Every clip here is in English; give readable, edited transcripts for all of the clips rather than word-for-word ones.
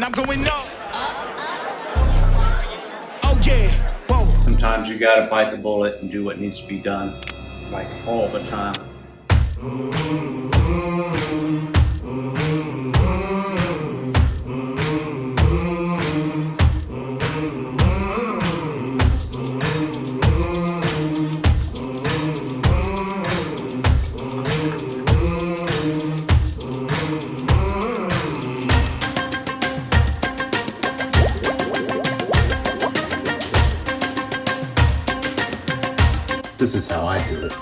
I'm going up. Oh yeah. Whoa. Sometimes you gotta bite the bullet and do what needs to be done, like all the time. This is how I do it.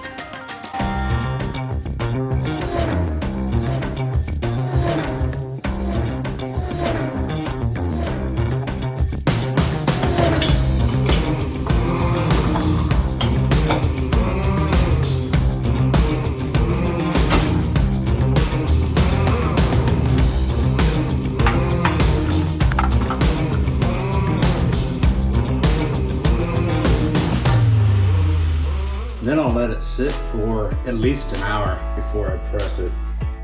Then I'll let it sit for at least an hour before I press it.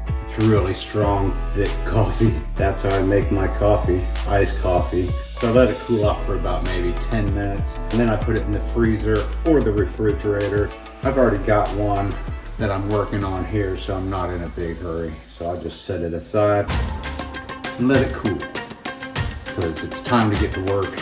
It's really strong, thick coffee. That's how I make my coffee, iced coffee. So I let it cool off for about maybe 10 minutes. And then I put it in the freezer or the refrigerator. I've already got one that I'm working on here, so I'm not in a big hurry. So I'll just set it aside and let it cool, because it's time to get to work.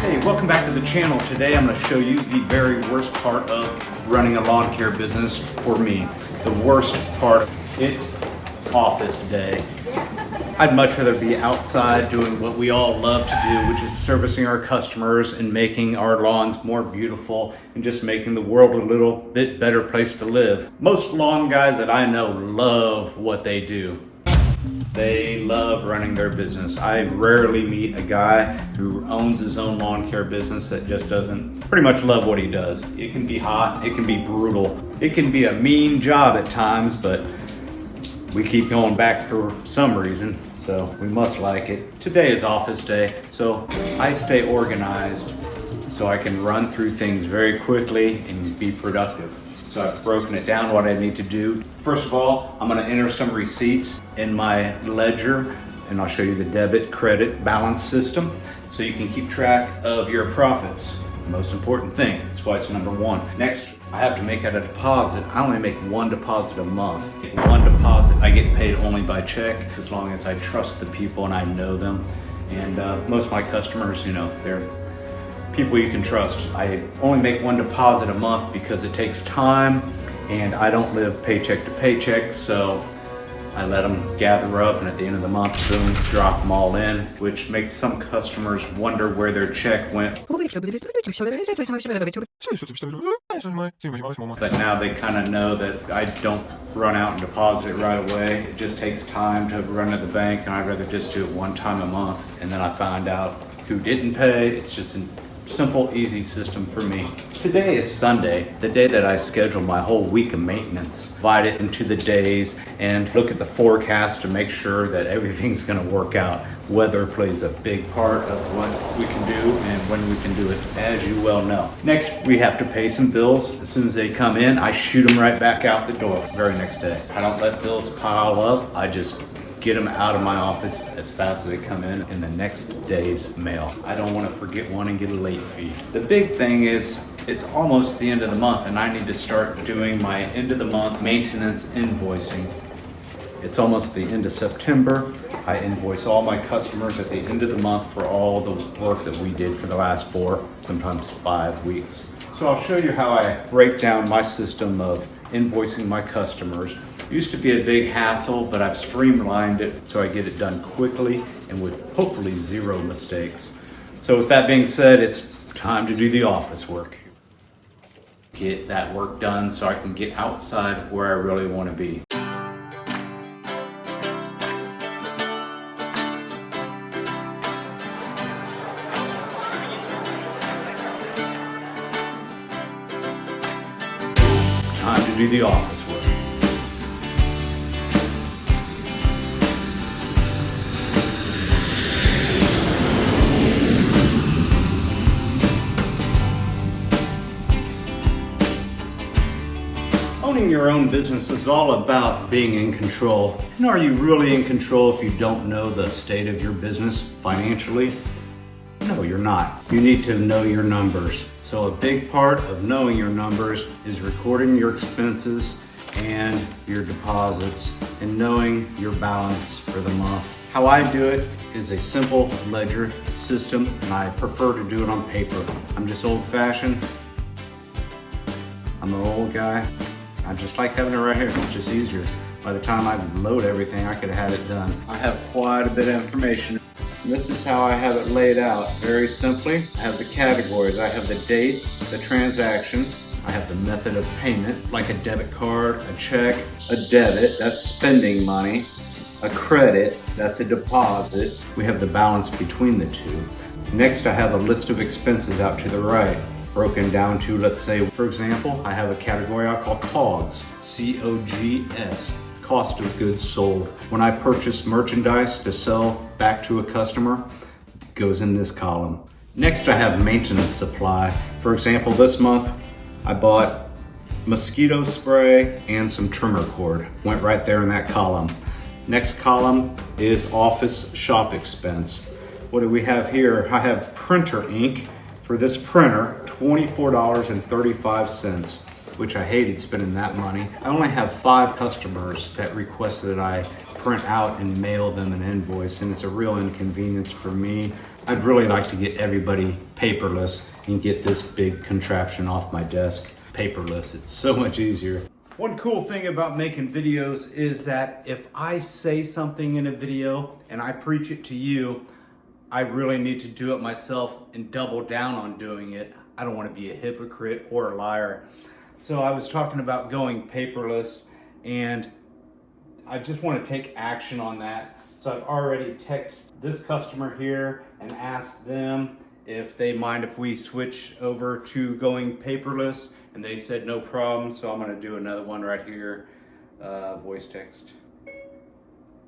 Hey, welcome back to the channel. Today I'm going to show you the very worst part of running a lawn care business for me. The worst part, it's office day. I'd much rather be outside doing what we all love to do, which is servicing our customers and making our lawns more beautiful and just making the world a little bit better place to live. Most lawn guys that I know love what they do. They love running their business. I rarely meet a guy who owns his own lawn care business that just doesn't pretty much love what he does. It can be hot, it can be brutal, it can be a mean job at times, but we keep going back for some reason, so we must like it. Today is office day, so I stay organized so I can run through things very quickly and be productive. So I've broken it down what I need to do. First of all, I'm gonna enter some receipts in my ledger, and I'll show you the debit credit balance system so you can keep track of your profits. The most important thing, that's why it's number one. Next, I have to make out a deposit. I only make one deposit a month. One deposit, I get paid only by check as long as I trust the people and I know them. And most of my customers, you know, they're people you can trust. I only make one deposit a month because it takes time and I don't live paycheck to paycheck, so I let them gather up and at the end of the month, boom, drop them all in, which makes some customers wonder where their check went. But now they kind of know that I don't run out and deposit it right away. It just takes time to run to the bank, and I'd rather just do it one time a month. And then I find out who didn't pay. It's just a simple, easy system for me. Today is Sunday, the day that I schedule my whole week of maintenance. Divide it into the days and look at the forecast to make sure that everything's gonna work out. Weather plays a big part of what we can do and when we can do it, as you well know. Next, we have to pay some bills. As soon as they come in, I shoot them right back out the door very next day. I don't let bills pile up. I just get them out of my office as fast as they come in the next day's mail. I don't want to forget one and get a late fee. The big thing is it's almost the end of the month and I need to start doing my end of the month maintenance invoicing. It's almost the end of September. I invoice all my customers at the end of the month for all the work that we did for the last 4, sometimes 5 weeks. So I'll show you how I break down my system of invoicing my customers. It used to be a big hassle, but I've streamlined it so I get it done quickly and with hopefully 0 mistakes. So with that being said, it's time to do the office work. Get that work done so I can get outside where I really want to be. Time to do the office work. Owning your own business is all about being in control. And are you really in control if you don't know the state of your business financially? No, you're not. You need to know your numbers. So a big part of knowing your numbers is recording your expenses and your deposits and knowing your balance for the month. How I do it is a simple ledger system, and I prefer to do it on paper. I'm just old-fashioned. I'm an old guy. I just like having it right here. It's just easier. By the time I load everything, I could have had it done. I have quite a bit of information. This is how I have it laid out. Very simply, I have the categories. I have the date, the transaction. I have the method of payment, like a debit card, a check, a debit, that's spending money, a credit, that's a deposit. We have the balance between the two. Next, I have a list of expenses out to the right, broken down to, let's say, for example, I have a category I call COGS, C-O-G-S, cost of goods sold. When I purchase merchandise to sell back to a customer, it goes in this column. Next, I have maintenance supply. For example, this month, I bought mosquito spray and some trimmer cord. Went right there in that column. Next column is office shop expense. What do we have here? I have printer ink for this printer, $24.35, which I hated spending that money. I only have 5 customers that requested that I print out and mail them an invoice, and it's a real inconvenience for me. I'd really like to get everybody paperless and get this big contraption off my desk. Paperless, it's so much easier. One cool thing about making videos is that if I say something in a video and I preach it to you, I really need to do it myself and double down on doing it. I don't want to be a hypocrite or a liar. So I was talking about going paperless, and I just want to take action on that. So I've already texted this customer here and asked them if they mind if we switch over to going paperless, and they said no problem. So I'm going to do another one right here, voice text.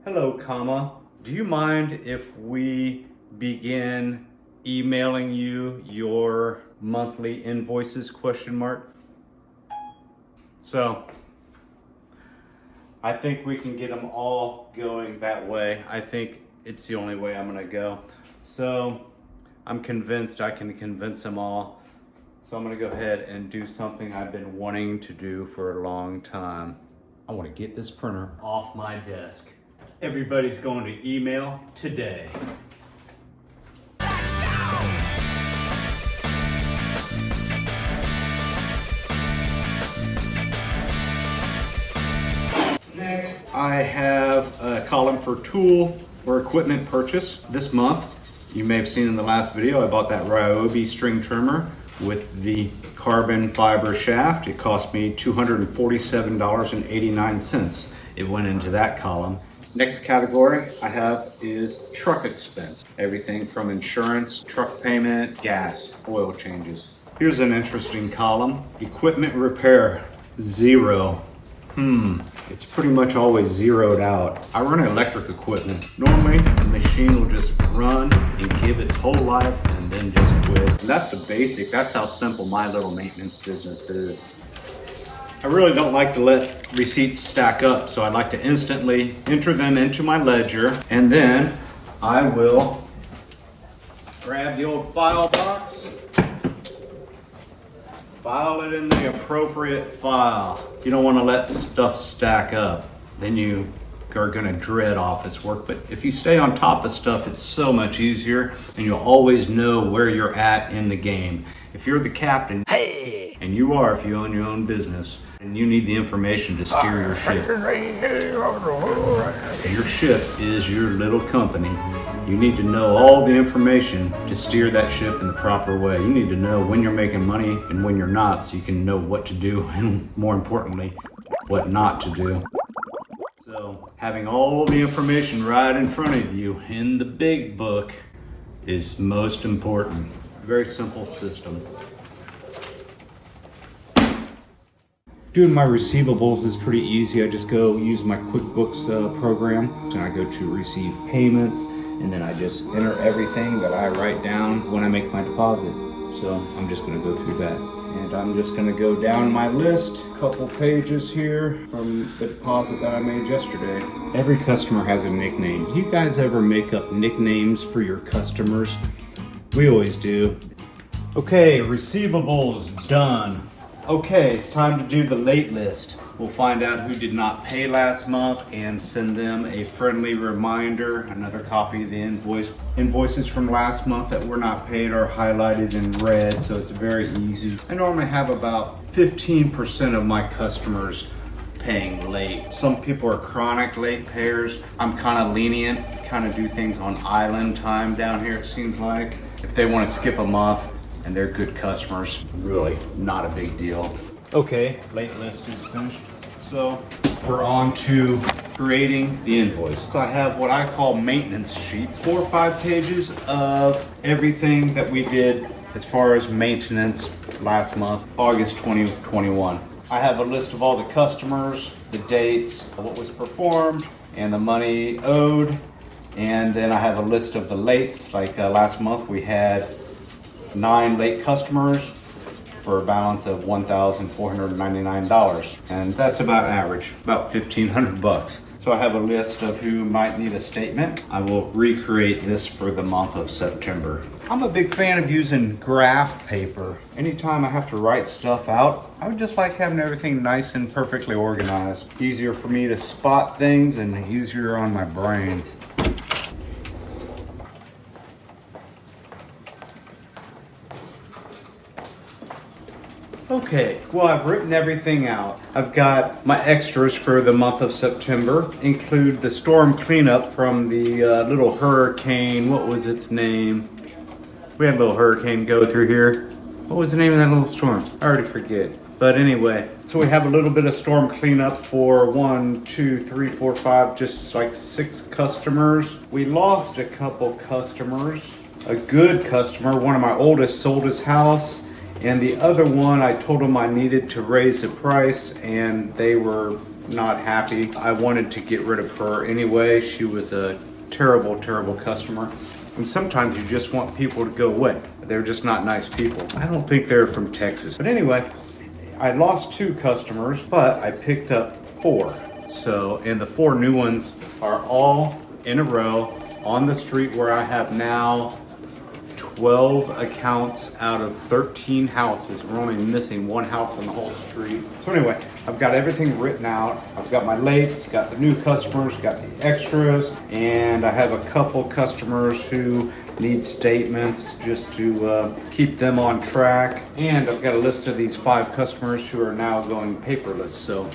Hello, comma. Do you mind if we begin emailing you your monthly invoices, question mark? So I think we can get them all going that way. I think it's the only way I'm gonna go. So I'm convinced I can convince them all. So I'm gonna go ahead and do something I've been wanting to do for a long time. I wanna get this printer off my desk. Everybody's going to email today. Next, I have a column for tool or equipment purchase. This month, you may have seen in the last video, I bought that Ryobi string trimmer with the carbon fiber shaft. It cost me $247.89. It went into that column. Next category I have is truck expense. Everything from insurance, truck payment, gas, oil changes. Here's an interesting column. Equipment repair, 0. It's pretty much always zeroed out. I run electric equipment. Normally, the machine will just run and give its whole life and then just quit. And that's the basic. That's how simple my little maintenance business is. I really don't like to let receipts stack up, so I like to instantly enter them into my ledger, and then I will grab the old file box, file it in the appropriate file. You don't want to let stuff stack up. Then you are going to dread office work. But if you stay on top of stuff, it's so much easier, and you'll always know where you're at in the game. If you're the captain, hey, and you are if you own your own business, and you need the information to steer your ship. Your ship is your little company. You need to know all the information to steer that ship in the proper way. You need to know when you're making money and when you're not, so you can know what to do and, more importantly, what not to do. So having all the information right in front of you in the big book is most important. Very simple system. Doing my receivables is pretty easy. I just go use my QuickBooks program, and I go to receive payments, and then I just enter everything that I write down when I make my deposit. So I'm just going to go through that. And I'm just gonna go down my list, a couple pages here from the deposit that I made yesterday. Every customer has a nickname. Do you guys ever make up nicknames for your customers? We always do. Okay, receivables done. Okay, it's time to do the late list. We'll find out who did not pay last month and send them a friendly reminder. Another copy of the invoices from last month that were not paid are highlighted in red, so it's very easy. I normally have about 15% of my customers paying late. Some people are chronic late payers. I'm kind of lenient, kind of do things on island time down here, it seems like. If they want to skip a month and they're good customers, really not a big deal. Okay, late list is finished. So we're on to creating the invoice. So I have what I call maintenance sheets, 4 or 5 pages of everything that we did as far as maintenance last month, August 2021. I have a list of all the customers, the dates, what was performed, and the money owed. And then I have a list of the lates. Like last month we had 9 late customers for a balance of $1,499. And that's about average, about $1,500. So I have a list of who might need a statement. I will recreate this for the month of September. I'm a big fan of using graph paper. Anytime I have to write stuff out, I would just like having everything nice and perfectly organized. Easier for me to spot things and easier on my brain. Okay, well, I've written everything out. I've got my extras for the month of September, include the storm cleanup from the little hurricane. What was its name? We had a little hurricane go through here. What was the name of that little storm? I already forget. But anyway, so we have a little bit of storm cleanup for 1, 2, 3, 4, 5, just like 6 customers. We lost a couple customers. A good customer, one of my oldest, sold his house. And the other one, I told them I needed to raise the price and they were not happy. I wanted to get rid of her anyway. She was a terrible, terrible customer. And sometimes you just want people to go away. They're just not nice people. I don't think they're from Texas. But anyway, I lost 2 customers, but I picked up 4. So, and the 4 new ones are all in a row on the street where I have now 12 accounts out of 13 houses. We're only missing 1 house on the whole street. So anyway, I've got everything written out. I've got my lates, got the new customers, got the extras, and I have a couple customers who need statements just to keep them on track. And I've got a list of these 5 customers who are now going paperless. So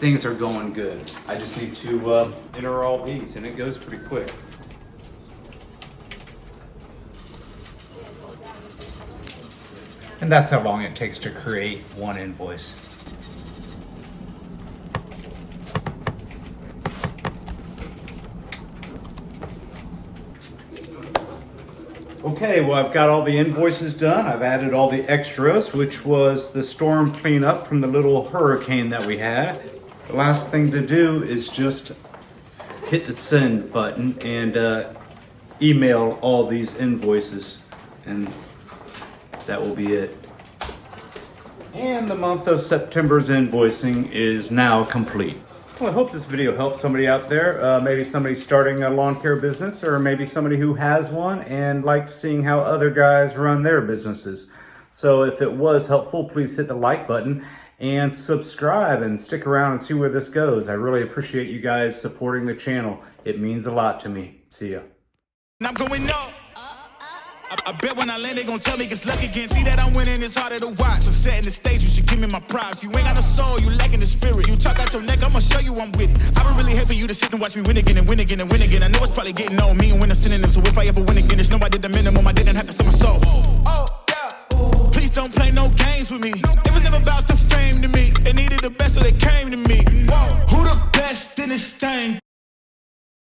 things are going good. I just need to enter all these and it goes pretty quick. And that's how long it takes to create one invoice. Okay, well, I've got all the invoices done. I've added all the extras, which was the storm cleanup from the little hurricane that we had. The last thing to do is just hit the send button and email all these invoices, and that will be it. And the month of September's invoicing is now complete. Well, I hope this video helps somebody out there. Maybe somebody starting a lawn care business, or maybe somebody who has one and likes seeing how other guys run their businesses. So if it was helpful, please hit the like button and subscribe and stick around and see where this goes. I really appreciate you guys supporting the channel. It means a lot to me. See ya. I'm going up. I bet when I land, they gon' tell me it's luck again. See that I'm winning, it's harder to watch. I'm setting the stage, you should give me my props. You ain't got no soul, you lacking the spirit. You talk out your neck, I'ma show you I'm with it. I would really hate for you to sit and watch me win again and win again and win again. I know it's probably getting on me and win a synonym. So if I ever win again, it's no, I did the minimum. I didn't have to sell my soul. Oh, yeah. Please don't play no